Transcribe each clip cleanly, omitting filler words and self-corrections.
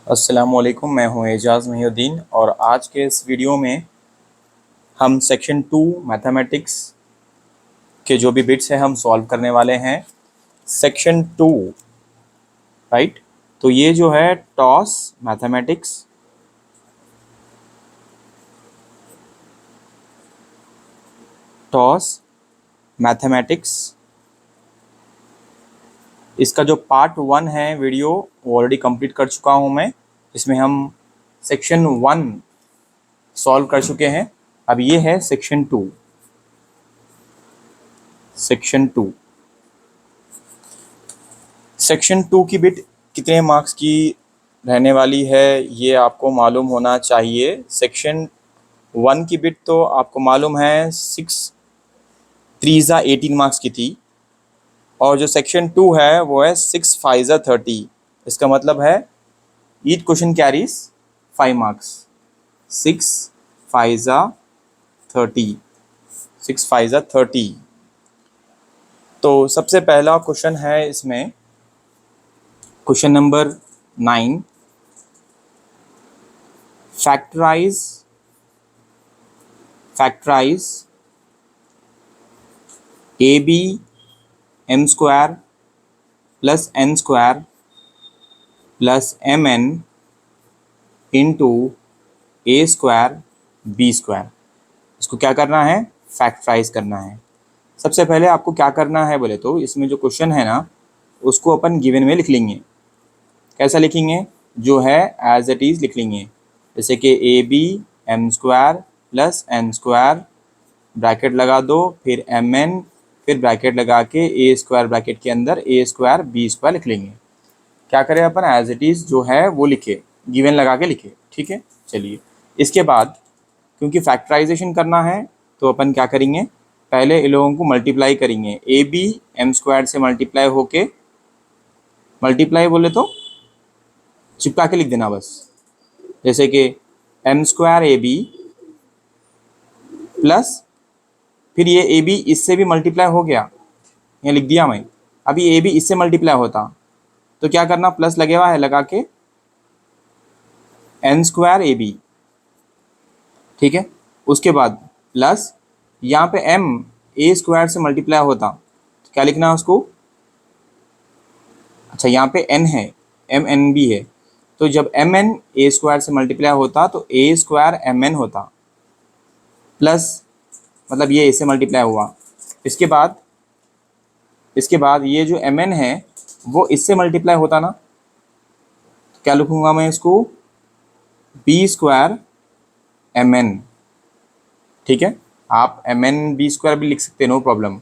अस्सलामुअलैकुम, मैं हूं एजाज़ महिउद्दीन और आज के इस वीडियो में हम सेक्शन 2 मैथमेटिक्स के जो भी बिट्स हैं हम सॉल्व करने वाले हैं। Section 2 right. तो ये जो है टॉस मैथमेटिक्स इसका जो पार्ट 1 है वीडियो वो ऑलरेडी कंप्लीट कर चुका हूं मैं, जिसमें हम सेक्शन 1 सॉल्व कर चुके हैं। अब ये है सेक्शन 2। सेक्शन 2 की बिट कितने मार्क्स की रहने वाली है ये आपको मालूम होना चाहिए। सेक्शन 1 की बिट तो आपको मालूम है 6 3 18 मार्क्स की थी, और जो सेक्शन 2 है वो है 6 5 30। इसका मतलब है ईच क्वेश्चन कैरीज 5 मार्क्स। 6 5 30, 6 5 30। तो सबसे पहला क्वेश्चन है इसमें, question number 9। Factorise AB m square plus n square plus mn into a square b square. इसको क्या करना है? फैक्टराइज करना है। सबसे पहले आपको क्या करना है बोले तो, इसमें जो क्वेश्चन है ना उसको अपन गिवन में लिख लेंगे। कैसा लिखेंगे? जो है एज इट इज़ लिख लेंगे। जैसे कि AB m square plus n square bracket लगा दो, फिर mn, फिर ब्रैकेट लगा के a स्क्वायर ब्रैकेट के अंदर a स्क्वायर b स्क्वायर लिख लेंगे। क्या करें अपन? एज इट इज़ जो है वो लिखे, गिवन लगा के लिखे। ठीक है, चलिए। इसके बाद क्योंकि फैक्टराइजेशन करना है तो अपन क्या करेंगे, पहले इन लोगों को मल्टीप्लाई करेंगे। AB m स्क्वायर से मल्टीप्लाई होके, मल्टीप्लाई बोले तो चिपका के लिख देना बस। जैसे कि m स्क्वायर AB प्लस फिर ये AB इससे भी मल्टीप्लाई हो गया, यहाँ लिख दिया मैं। अभी AB इससे मल्टीप्लाई होता तो क्या करना, प्लस लगे हुआ है लगा के n स्क्वायर AB। ठीक है, उसके बाद प्लस यहाँ पे m a स्क्वायर से मल्टीप्लाई होता तो क्या लिखना है उसको? अच्छा, यहाँ पे n है, m n भी है, तो जब m n a स्क्वायर से मल्टीप्लाई होता तो a स्क्वायर m n होता, प्लस मतलब ये इससे मल्टीप्लाई हुआ। इसके बाद ये जो m n है वो इससे मल्टीप्लाई होता ना, तो क्या लिखूंगा मैं इसको? b square m n। ठीक है, आप m n b स्क्वायर भी लिख सकते हैं, नो प्रॉब्लम।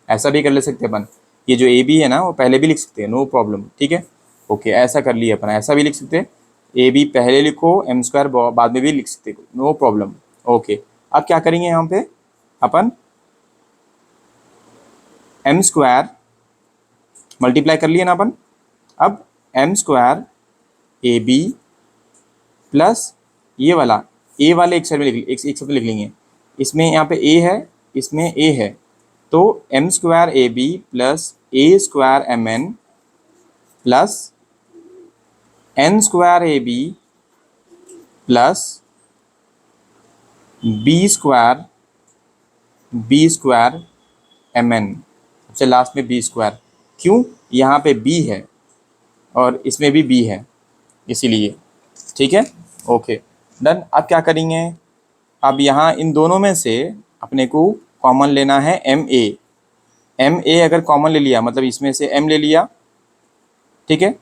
ऐसा भी कर ले सकते हैं अपन, ये जो AB है ना वो पहले भी लिख सकते हैं, नो प्रॉब्लम। ठीक है, ओके, ऐसा कर लिए अपन। ऐसा भी लिख सकते हैं, AB पहले लिखो, m स्क्वायर बाद में भी लिख सकते हो, नो प्रॉब्लम। ओके, अब क्या करेंगे यहाँ पे अपन, m स्क्वायर मल्टीप्लाई कर लिए ना अपन। अब m स्क्वायर AB प्लस ये वाला a वाले एक साइड में एक साइड लिख लेंगे। इसमें यहाँ पे a है, इसमें a है, तो m square AB plus a square mn plus n square AB plus b square mn, सबसे लास्ट में b स्क्वायर। क्यों? यहाँ पे b है और इसमें भी b है, इसीलिए। ठीक है, ओके, डन। अब क्या करेंगे, अब यहाँ इन दोनों में से अपने को कॉमन लेना है m a अगर कॉमन ले लिया मतलब इसमें से m ले लिया, ठीक है,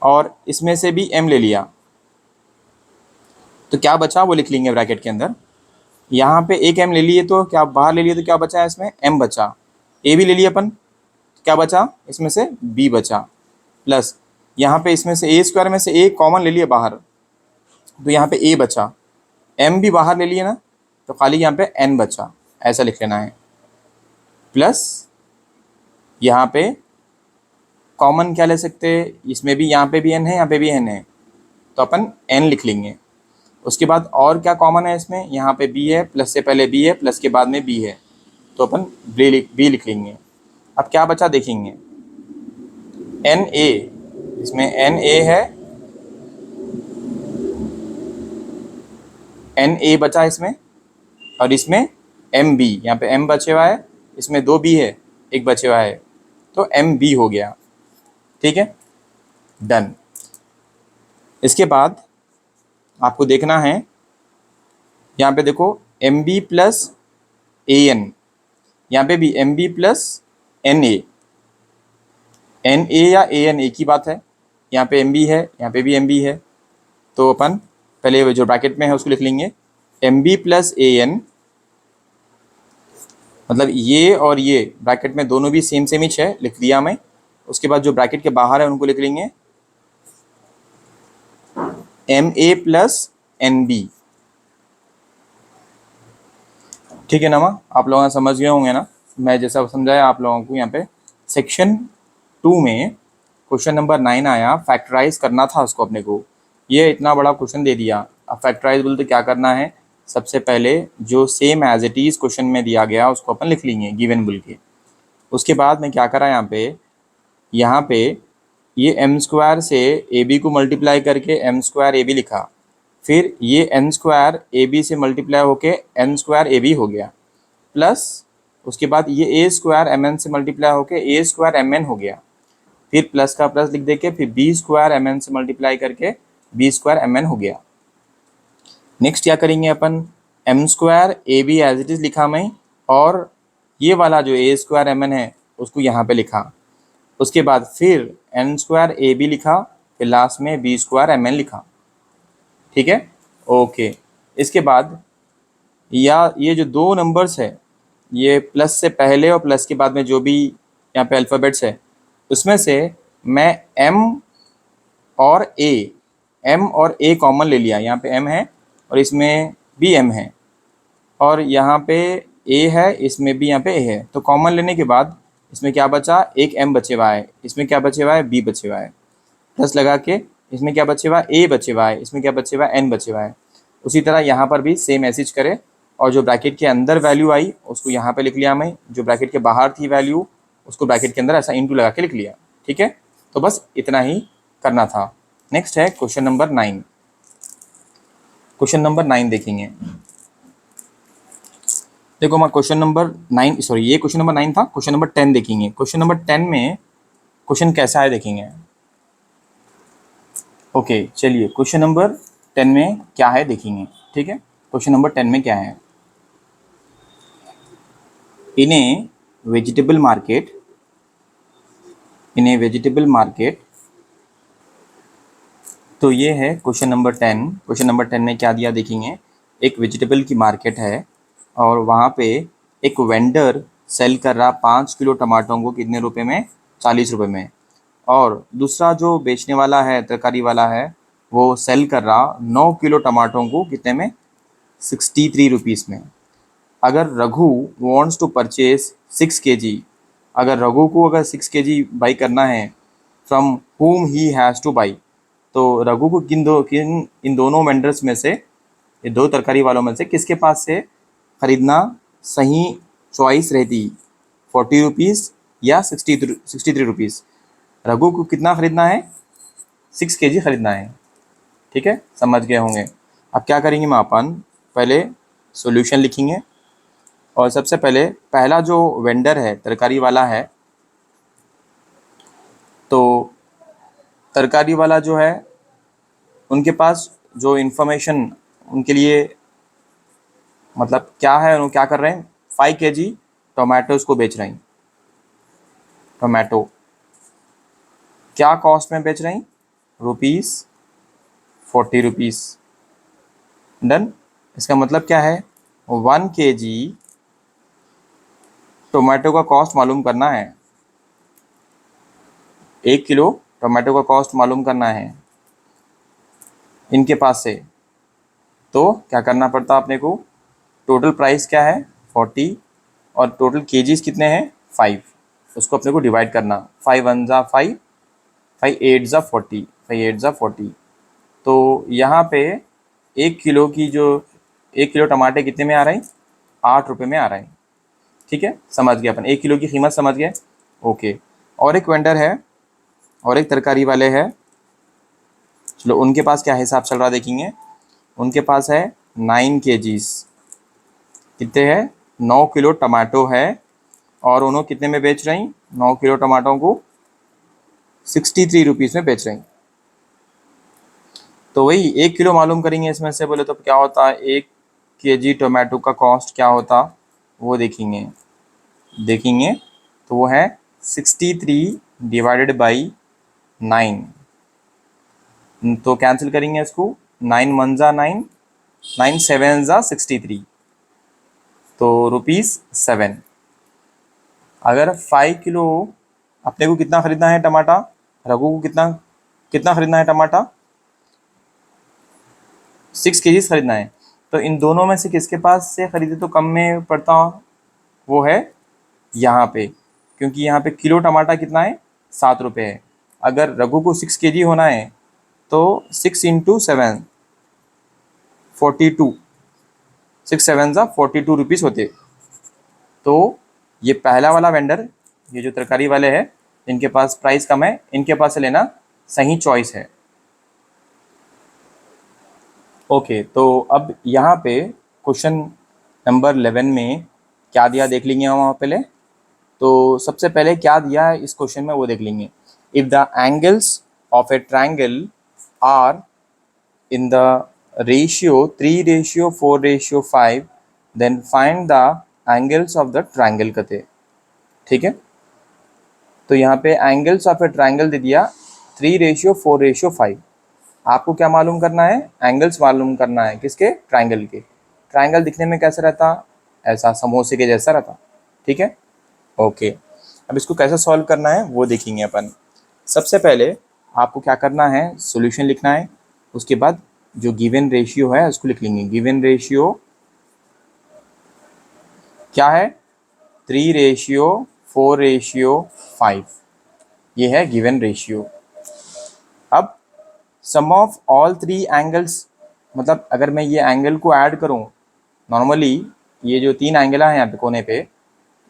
और इसमें से भी m ले लिया, तो क्या बचा वो लिख लेंगे ब्रैकेट के अंदर। यहाँ पे एक m ले लिए तो क्या बाहर ले लिए तो क्या बचा है इसमें? m बचा। a भी ले लिया अपन, तो क्या बचा इसमें से? b बचा, प्लस यहाँ पे इसमें से a स्क्वायर में से a कॉमन ले लिया बाहर, तो यहाँ पे a बचा, m भी बाहर ले लिए ना, तो खाली यहाँ पे n बचा, ऐसा लिख लेना है। प्लस यहाँ पे कॉमन क्या ले सकते हैं, इसमें भी यहाँ पे भी n है, यहाँ पे भी n है, तो अपन n लिख लेंगे। उसके बाद और क्या कॉमन है इसमें, यहाँ पे b है, प्लस से पहले b है, प्लस के बाद में b है, तो अपन b लिख लेंगे। अब क्या बचा देखेंगे, n a, इसमें n a है एन ए बचा इसमें, और इसमें एम बी, यहाँ पे एम बचे हुआ है, इसमें 2 बी है, एक बचे हुआ है, तो एम बी हो गया। ठीक है, डन। इसके बाद आपको देखना है, यहाँ पे देखो m b plus a n, यहाँ पे भी m b plus n a या ए एन एक ही बात है। यहाँ पे एम बी है, यहाँ पे भी एम बी है, तो अपन पहले जो ब्रैकेट में है उसको लिख लेंगे, M b plus a N, मतलब ये और ये ब्रैकेट में दोनों भी सेम सेम ही है, लिख दिया मैं। उसके बाद जो ब्रैकेट के बाहर है उनको लिख लेंगे m a plus n b. ठीक है ना माँ, आप लोग समझ गए होंगे ना, मैं जैसा समझाया आप लोगों को। यहाँ पे सेक्शन 2 में क्वेश्चन नंबर 9 आया, फैक्टराइज करना था उसको अपने को। ये इतना बड़ा क्वेश्चन दे दिया, अब फैक्टराइज बोलते क्या करना है, सबसे पहले जो same as it is question में दिया गया उसको अपन लिख लेंगे गिवन बोल के। उसके बाद मैं क्या करा, यहाँ पे ये एम स्क्वायर से ए बी को मल्टीप्लाई करके एम स्क्वायर ए बी लिखा, फिर ये एन स्क्वायर ए बी से मल्टीप्लाई होके एन स्क्वायर ए बी हो गया, प्लस उसके बाद ये ए स्क्वायर एम एन से मल्टीप्लाई होके ए स्क्वायर एम एन हो गया, फिर प्लस का प्लस लिख देके फिर बी स्क्वायर एम एन से मल्टीप्लाई करके बी स्क्वायर एम एन हो गया। नेक्स्ट क्या करेंगे अपन, M square A B as it is लिखा मैं, और ये वाला जो ए स्क्वायर एम एन है उसको यहाँ पे लिखा। उसके बाद फिर एन स्क्वायर ए बी लिखा, फिर लास्ट में बी स्क्वायर एम एन लिखा। ठीक है, ओके। इसके बाद या ये जो 2 नंबर्स है, ये प्लस से पहले और प्लस के बाद में जो भी यहाँ पे अल्फ़ाबेट्स है, उसमें से मैं एम और ए कॉमन ले लिया। यहाँ पे एम है और इसमें भी एम है, और यहाँ पे ए है, इसमें भी यहाँ पे ए है, तो कॉमन लेने के बाद इसमें क्या बचा, एक एम बचे हुआ है, इसमें क्या बचे हुआ है, बी बचे हुआ है, प्लस लगा के इसमें क्या बचे हुआ है, ए बचे हुआ है, इसमें क्या बचे हुआ है, एन बचे हुआ है। उसी तरह यहाँ पर भी सेम मैसेज करें, और जो ब्रैकेट के अंदर वैल्यू आई उसको यहाँ पे लिख लिया मैं, जो ब्रैकेट के बाहर थी वैल्यू उसको ब्रैकेट के अंदर ऐसा इंटू लगा के लिख लिया। ठीक है, तो बस इतना ही करना था। नेक्स्ट है क्वेश्चन नंबर 9। क्वेश्चन नंबर 9 देखेंगे। देखो मैं क्वेश्चन नंबर 9, सॉरी ये क्वेश्चन नंबर 9 था, क्वेश्चन नंबर 10 देखेंगे। क्वेश्चन नंबर 10 में क्वेश्चन कैसा है देखेंगे। ओके चलिए, क्वेश्चन नंबर 10 में क्या है देखेंगे। ठीक है, क्वेश्चन नंबर 10 में क्या है, इन ए वेजिटेबल मार्केट, तो ये है क्वेश्चन नंबर 10। क्वेश्चन नंबर 10 में क्या दिया देखेंगे, एक वेजिटेबल की मार्केट है और वहाँ पे एक वेंडर सेल कर रहा 5 किलो टमाटरों को कितने रुपए में, 40 रुपये में, और दूसरा जो बेचने वाला है, तरकारी वाला है, वो सेल कर रहा 9 किलो टमाटरों को कितने में, 63 रुपीज़ में। अगर Raghu wants to purchase 6 kg, अगर रघु को अगर 6 kg बाई करना है, from whom he has two by, तो रघु को इन दोनों वेंडर्स में से, ये 2 तरकारी वालों में से किसके पास से ख़रीदना सही चॉइस रहती, 40 रुपीज़ या 63 रुपीज़। रघु को कितना ख़रीदना है, 6 kg ख़रीदना है। ठीक है, समझ गए होंगे। अब क्या करेंगे मैं, अपन पहले सॉल्यूशन लिखेंगे, और सबसे पहले पहला जो वेंडर है, तरकारी वाला है, तो तरकारी वाला जो है उनके पास जो इन्फॉर्मेशन उनके लिए मतलब क्या है, वो क्या कर रहे हैं, 5 kg टोमेटोज़ को बेच रहे हैं। टोमेटो क्या कॉस्ट में बेच रहे हैं, ₹40 रुपीज़। डन। इसका मतलब क्या है, 1 kg टोमेटो का कॉस्ट मालूम करना है, 1 किलो टोमेटो का कॉस्ट मालूम करना है इनके पास से। तो क्या करना पड़ता अपने को, टोटल प्राइस क्या है 40 और टोटल केजीज कितने हैं 5, उसको अपने को डिवाइड करना, 5 1 जा 5, 5 8 जा 40, 5 8 जा 40। तो यहाँ पे 1 किलो की जो 1 किलो टमाटर कितने में आ रहे हैं, 8 रुपये में आ रहे हैं। ठीक है, समझ गए अपन, 1 किलो की कीमत समझ गए। ओके, और एक वेंडर है और एक तरकारी वाले हैं, चलो उनके पास क्या हिसाब चल रहा देखेंगे। उनके पास है 9 kgs, कितने हैं, 9 किलो टमाटो है, और उन्होंने कितने में बेच रही, 9 किलो टमाटों को 63 रुपीज़ में बेच रही। तो वही 1 किलो मालूम करेंगे इसमें से, बोले तो क्या होता है 1 केजी टोमेटो का कॉस्ट क्या होता, वो देखेंगे तो वो है 63 डिवाइडेड बाई 9। तो कैंसिल करेंगे इसको, 9 वन ज़ा 9, 9 सेवन ज़ा 63, तो ₹7। अगर 5 किलो अपने को कितना ख़रीदना है टमाटा, रघु को कितना कितना ख़रीदना है टमाटा, 6 केजीज ख़रीदना है। तो इन दोनों में से किसके पास से ख़रीदे तो कम में पड़ता, वो है यहाँ पे, क्योंकि यहाँ पे किलो टमाटर कितना है, 7 रुपये है। अगर रघु को 6 केजी होना है तो 6 इंटू 7 42, 6 7 ज़ा 42 रुपीज़ होते। तो ये पहला वाला वेंडर, ये जो तरकारी वाले हैं, इनके पास प्राइस कम है, इनके पास से लेना सही चॉइस है। ओके, तो अब यहाँ पे क्वेश्चन नंबर 11 में क्या दिया देख लेंगे हम वहाँ पहले। तो सबसे पहले क्या दिया है इस क्वेश्चन में वो देख लेंगे। If the angles of a triangle are in the ratio 3:4:5 then find the angles of the triangle कहते। ठीक है, तो यहाँ पे एंगल्स ऑफ ए ट्रायंगल दे दिया 3:4:5। आपको क्या मालूम करना है, एंगल्स मालूम करना है, किसके, ट्रायंगल के। ट्रायंगल दिखने में कैसा रहता, ऐसा समोसे के जैसा रहता। ठीक है, ओके। अब इसको कैसे सॉल्व करना है वो देखेंगे अपन। सबसे पहले आपको क्या करना है, सॉल्यूशन लिखना है, उसके बाद जो गिवन रेशियो है उसको लिख लेंगे। गिवन रेशियो क्या है, 3:4:5, ये है गिवन रेशियो। अब सम ऑफ ऑल 3 एंगल्स, मतलब अगर मैं ये एंगल को ऐड करूं, नॉर्मली ये जो 3 एंगल है यहाँ पे कोने पे,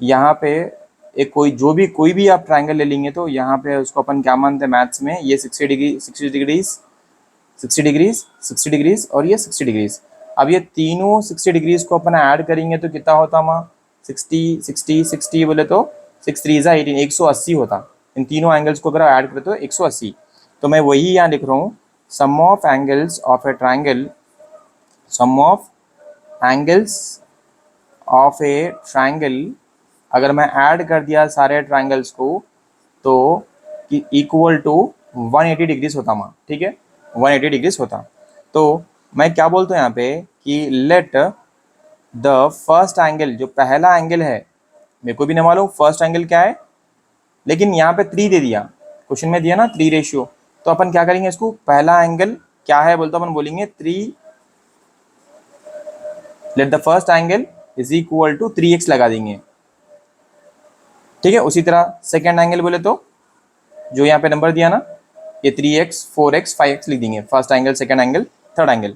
यहाँ पे एक कोई भी आप ट्रायंगल ले लेंगे तो यहाँ पे उसको अपन क्या मानते हैं मैथ्स में, ये 60 डिग्री 60 डिग्रीज 60 डिग्रीज 60 डिग्रीज और ये 60 डिग्रीज। अब ये तीनों 60 डिग्रीज को अपन ऐड करेंगे तो कितना होता माँ, 60 60 60 बोले तो 6 3 ज़ा 18, 180 होता। इन तीनों एंगल्स को अगर ऐड करें तो 180। तो मैं वही यहाँ लिख रहा हूँ, sum of angles of a triangle, sum of angles of a triangle, अगर मैं ऐड कर दिया सारे ट्रायंगल्स को तो इक्वल टू 180 डिग्रीज होता माँ। ठीक है, 180 डिग्रीज होता। तो मैं क्या बोलता हूँ यहाँ पे कि लेट द फर्स्ट एंगल, जो पहला एंगल है, मेरे को भी नहीं मालूम फर्स्ट एंगल क्या है, लेकिन यहाँ पे 3 दे दिया, क्वेश्चन में दिया ना 3 रेशियो। तो अपन क्या करेंगे, इसको पहला एंगल क्या है बोलते अपन बोलेंगे 3, let the first angle is equal to 3x लगा देंगे। ठीक है, उसी तरह सेकेंड एंगल बोले तो जो यहाँ पे नंबर दिया ना, ये 3x 4x 5x लिख देंगे, first angle second angle third angle.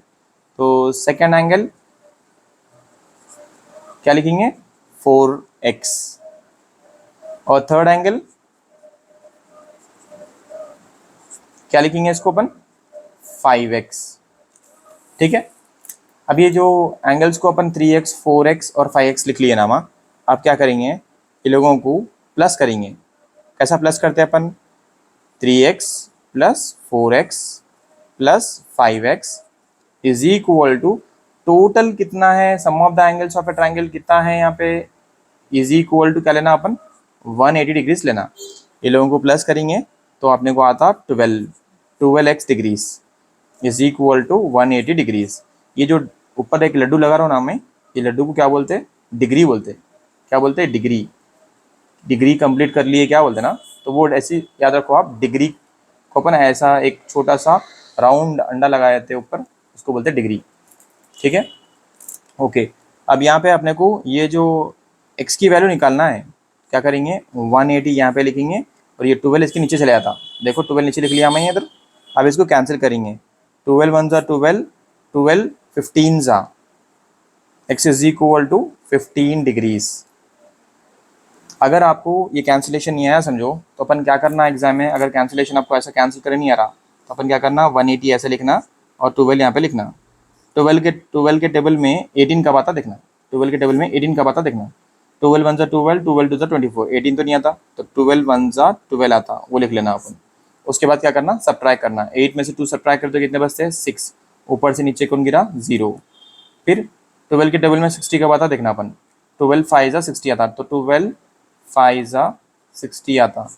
तो सेकेंड एंगल क्या लिखेंगे, 4x, और थर्ड एंगल क्या लिखेंगे इसको अपन, 5x। ठीक है, अब ये जो एंगल्स को अपन 3x 4x और 5x लिख लिए ना माँ, अब क्या करेंगे, ये लोगों को प्लस करेंगे। कैसा प्लस करते हैं अपन, 3x plus 4x plus 5x is equal to, total कितना है, sum of the angles of a triangle कितना है यहाँ पे, इज इक्वल टू क्या लेना अपन, 180 डिग्रीज लेना। ये लोगों को प्लस करेंगे तो अपने को आता 12x degrees is equal to 180 degrees. ये जो ऊपर एक लड्डू लगा रहा हूँ ना मैं, ये लड्डू को क्या बोलते हैं, डिग्री बोलते हैं। क्या बोलते हैं, डिग्री। डिग्री कंप्लीट कर लिए क्या बोलते हैं ना, तो वो ऐसी याद रखो आप, डिग्री को अपन ऐसा एक छोटा सा राउंड अंडा लगाए थे ऊपर, उसको बोलते हैं डिग्री। ठीक है, ओके। अब यहाँ पे अपने को ये जो x की वैल्यू निकालना है, क्या करेंगे, 180 यहाँ पे लिखेंगे और ये 12 इसके नीचे चले जाता। देखो 12 नीचे लिख लिया मैं इधर। अब इसको कैंसिल करेंगे, 12 1 ज़ा 12, 12 15 ज़ा, x is equal to 15 degrees. अगर आपको ये कैंसिलेशन नहीं आया समझो, तो अपन क्या करना एग्जाम में, अगर कैंसिलेशन आपको ऐसा कैंसिल कर नहीं आ रहा तो अपन क्या करना, 180 ऐसे लिखना और 12 यहाँ पे लिखना। ट्वेल्व के टेबल में 18 कब आता देखना, 12 के टेबल में 18 कब आता देखना। 12 वन ज़ा 12, 12 टू ज़ा 24, 18 तो नहीं आता, तो 12 वन ज़ा 12 आता, वो लिख लेना अपन। उसके बाद क्या करना, सब्ट्रैक्ट करना। 8 में से 2 सब्ट्रैक्ट कर तो कितने बचते हैं, 6। ऊपर से नीचे कौन गिरा, 0। फिर 12 के टेबल में 60 कब आता देखना अपन, 12 5 ज़ा 60 आता, तो 12 5 ज़ा 60 आता,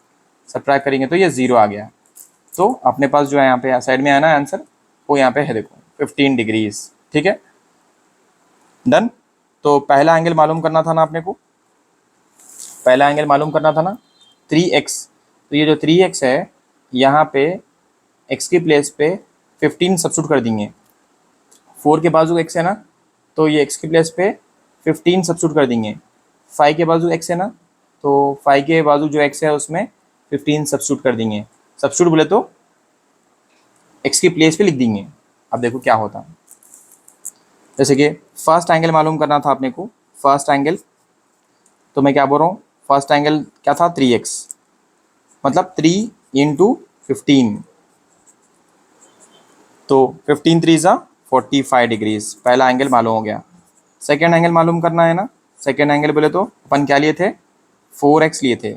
सब्ट्रैक्ट करेंगे तो ये 0 आ गया। तो अपने पास जो है यहाँ पे साइड में आया ना आंसर, वो यहाँ पे है देखो 15 डिग्रीज। ठीक है, डन। तो पहला एंगल मालूम करना था ना अपने को, पहला एंगल मालूम करना था ना 3x। तो ये जो 3x है यहाँ पे x की प्लेस पे 15 सब्स्टिट्यूट कर देंगे। 4 के बाजू x है ना, तो ये x की प्लेस पे 15 सब्स्टिट्यूट कर देंगे। 5 के बाजू x है ना, तो 5 के बाजू जो x है उसमें 15 सब्स्टिट्यूट कर देंगे। सब्स्टिट्यूट बोले तो x की प्लेस पे लिख देंगे। अब देखो क्या होता, जैसे कि फर्स्ट एंगल मालूम करना था अपने को, फर्स्ट एंगल, तो मैं क्या बोल रहा हूँ, फर्स्ट एंगल क्या था 3x, मतलब 3 इंटू 15, तो 15 3 ज़ा 45 डिग्रीज, पहला एंगल मालूम हो गया। सेकेंड एंगल मालूम करना है ना, सेकेंड एंगल बोले तो अपन क्या लिए थे, 4x लिए थे,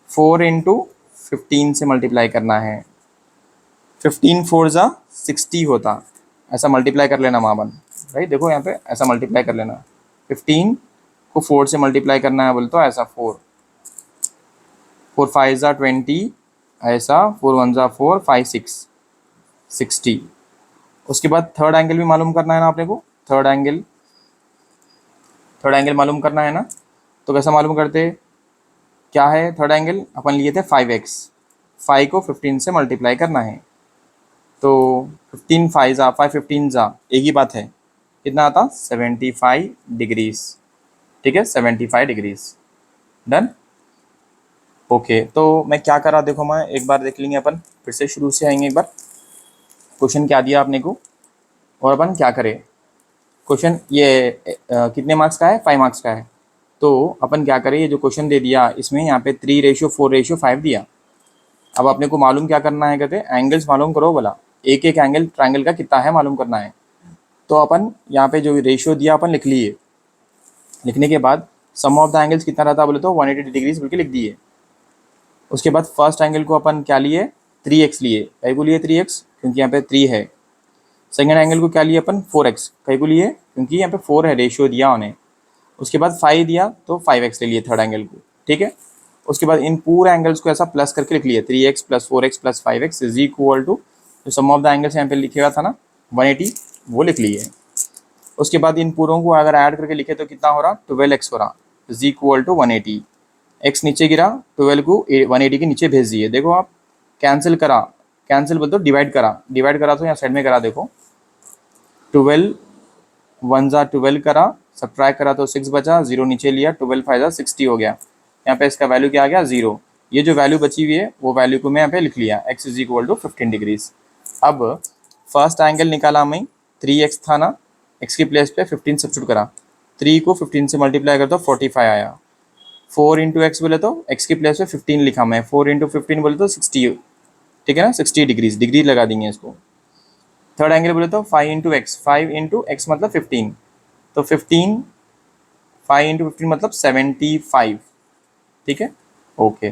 4 इंटू 15 से मल्टीप्लाई करना है, 15 4 ज़ा 60 होता, ऐसा मल्टीप्लाई कर लेना माँ बन भाई, देखो यहाँ पे ऐसा मल्टीप्लाई कर लेना, 15 को 4 से मल्टीप्लाई करना है बोले तो ऐसा 4 5 ज़ा 20, ऐसा 4 1 ज़ा 4 5 6 60। उसके बाद थर्ड एंगल भी मालूम करना है ना अपने को, थर्ड एंगल मालूम करना है ना, तो कैसा मालूम करते, क्या है थर्ड एंगल, अपन लिए थे 5x, 5 को 15 से मल्टीप्लाई करना है, तो 15 5 ज़ा 5 15 ज़ा एक ही बात है, कितना आता 75 डिग्रीज। ठीक है, 75 डिग्रीज, डन। ओके, तो मैं क्या करा देखो, मैं एक बार देख लेंगे अपन, फिर से शुरू से आएंगे एक बार, क्वेश्चन क्या दिया आपने को और अपन क्या करें। क्वेश्चन ये कितने मार्क्स का है, 5 मार्क्स का है, तो अपन क्या करें, ये जो क्वेश्चन दे दिया इसमें यहाँ पे 3:4:5 दिया। अब अपने को मालूम क्या करना है, कहते एंगल्स मालूम करो बोला, एक एक एंगल ट्रायंगल का कितना है मालूम करना है। तो अपन यहाँ पे जो रेशियो दिया अपन लिख लिए, लिखने के बाद सम ऑफ द एंगल्स कितना रहता बोले तो 180 डिग्रीज बोल के लिख दिए। उसके बाद फर्स्ट एंगल को अपन क्या लिए, 3x लिए, कई को लिए 3x क्योंकि यहाँ पे 3 है। सेकेंड एंगल को क्या लिए अपन, 4x, कई को लिए क्योंकि यहाँ पे 4 है, रेशियो दिया उन्हें। उसके बाद 5 दिया तो 5x ले लिए थर्ड एंगल को। ठीक है, उसके बाद इन पूरे एंगल्स को ऐसा प्लस करके लिख लिए, 3x plus 4x plus 5x is equal to, जो सम ऑफ द एंगल्स यहाँ पे लिखे हुआ था ना 180, वो लिख लिए। उसके बाद इन पूरों को अगर ऐड करके लिखे तो कितना हो रहा, 12x हो रहा, इज इक्वल टू 180। x नीचे गिरा, 12 को 180 के नीचे भेज दिए। देखो आप कैंसिल करा, कैंसिल बोल तो डिवाइड करा तो यहाँ साइड में करा, देखो 12 1 ज़ा 12 करा, सब्ट्रैक्ट करा तो 6 बचा, 0 नीचे लिया, 12 5 ज़ा 60 हो गया। यहाँ पे इसका वैल्यू क्या आ गया, 0। ये जो वैल्यू बची हुई है वो वैल्यू को मैं यहाँ पे लिख लिया, x is equal to 15 degrees. अब फर्स्ट एंगल निकाला मैं, 3x था ना, x की प्लेस पे 15 सब्स्टिट्यूट करा, 3 को 15 से मल्टीप्लाई कर तो 45 आया। 4 इंटू एक्स बोले तो x की प्लेस पे 15 लिखा मैं, 4 इंटू 15 बोले तो 60, ठीक है ना, 60 डिग्रीज, डिग्री लगा देंगे इसको। थर्ड एंगल बोले तो 5 इंटू एक्स, 5 इंटू एक्स मतलब 15, तो 15 5 इंटू 15 मतलब 75। ठीक है, ओके।